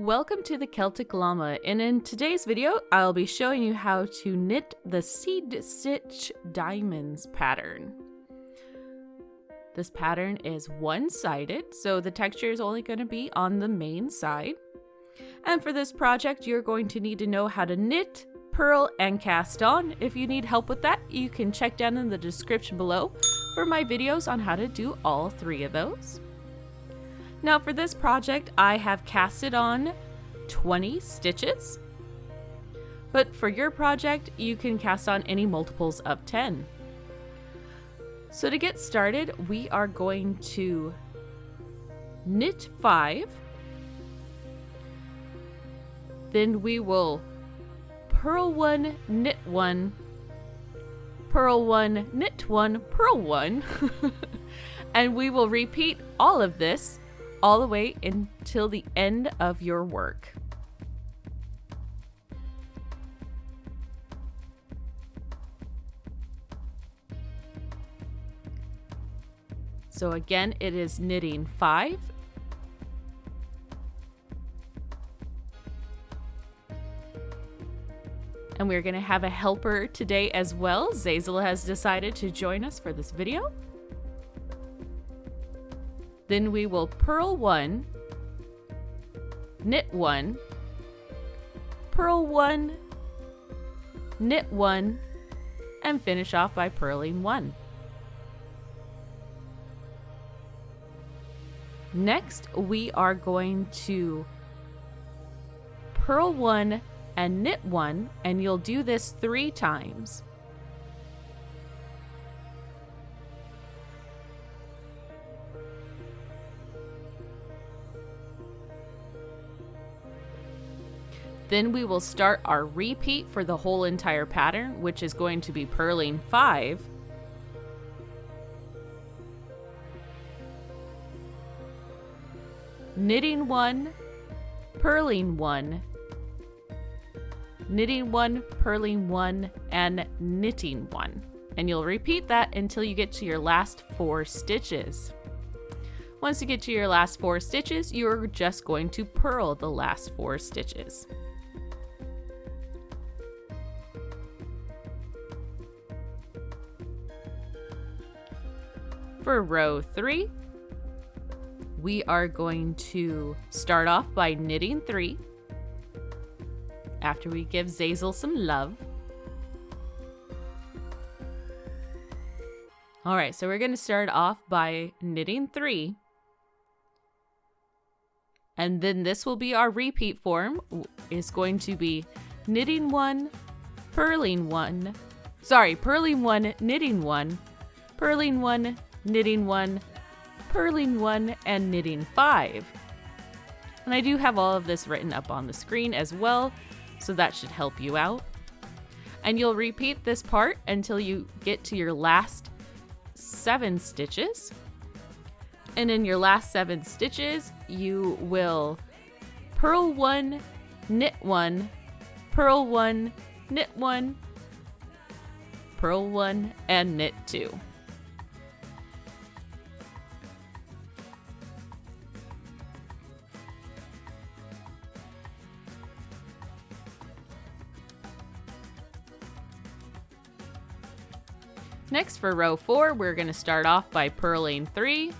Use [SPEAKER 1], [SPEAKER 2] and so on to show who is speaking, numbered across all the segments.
[SPEAKER 1] Welcome to the Celtic Llama, and in today's video I'll be showing you how to knit the Seed Stitch Diamonds pattern. This pattern is one-sided, so the texture is only going to be on the main side. And for this project you're going to need to know how to knit, purl, and cast on. If you need help with that, you can check down in the description below for my videos on how to do all three of those. Now for this project, I have casted on 20 stitches, but for your project, you can cast on any multiples of 10. So to get started, we are going to knit 5, then we will purl 1, knit 1, purl 1, knit 1, purl 1, and we will repeat all of this all the way until the end of your work. So again, it is knitting 5, and we're going to have a helper today as well. Zazel has decided to join us for this video. Then we will purl 1, knit 1, purl 1, knit 1, and finish off by purling 1. Next, we are going to purl 1 and knit 1, and you'll do this 3 times. Then we will start our repeat for the whole entire pattern, which is going to be purling 5, knitting 1, purling 1, knitting 1, purling 1, and knitting 1. And you'll repeat that until you get to your last 4 stitches. Once you get to your last 4 stitches, you're just going to purl the last 4 stitches. For row 3, we are going to start off by knitting 3 after we give Zazel some love. Alright, so we're going to start off by knitting 3, and then this will be our repeat form. It's going to be knitting 1, purling 1, purling 1, knitting 1, purling 1, knitting 1, purling 1, and knitting 5. And I do have all of this written up on the screen as well, so that should help you out. And you'll repeat this part until you get to your last 7 stitches. And in your last 7 stitches, you will purl 1, knit 1, purl 1, knit 1, purl 1, and knit 2. Next, for row 4, we're going to start off by purling 3.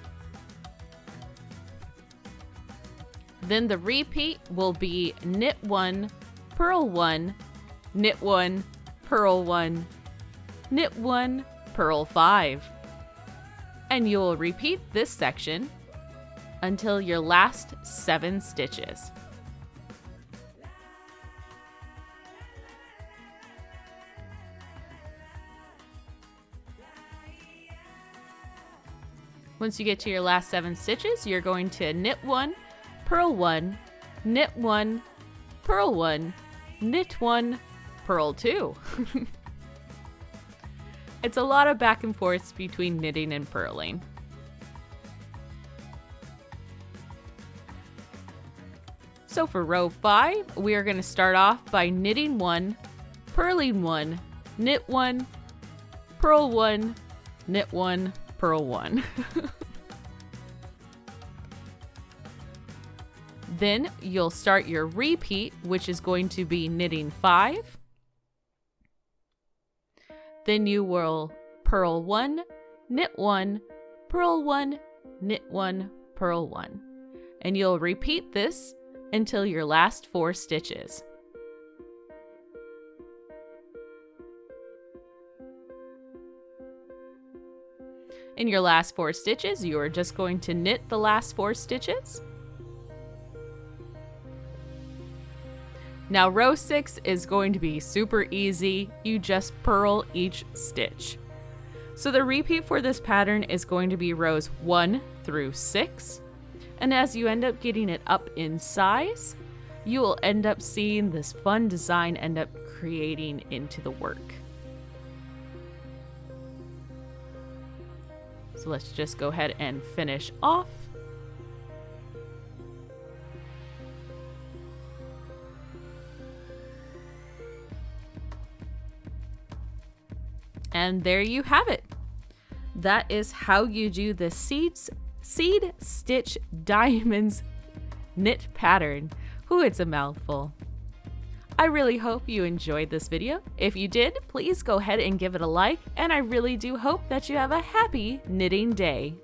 [SPEAKER 1] Then the repeat will be knit 1, purl 1, knit 1, purl 1, knit 1, purl 5. And you'll repeat this section until your last 7 stitches. Once you get to your last 7 stitches, you're going to knit 1, purl 1, knit 1, purl 1, knit 1, purl 2. It's a lot of back and forth between knitting and purling. So for row 5, we are going to start off by knitting 1, purling 1, knit 1, purl 1, knit 1, purl 1. Then you'll start your repeat, which is going to be knitting 5. Then you will purl 1, knit 1, purl 1, knit 1, purl 1. And you'll repeat this until your last 4 stitches. In your last 4 stitches, you are just going to knit the last 4 stitches. Now row 6 is going to be super easy. You just purl each stitch. So the repeat for this pattern is going to be rows 1 through 6. And as you end up getting it up in size, you will end up seeing this fun design end up creating into the work. So let's just go ahead and finish off. And there you have it. That is how you do the seed stitch diamonds knit pattern. Ooh, it's a mouthful. I really hope you enjoyed this video. If you did, please go ahead and give it a like, and I really do hope that you have a happy knitting day.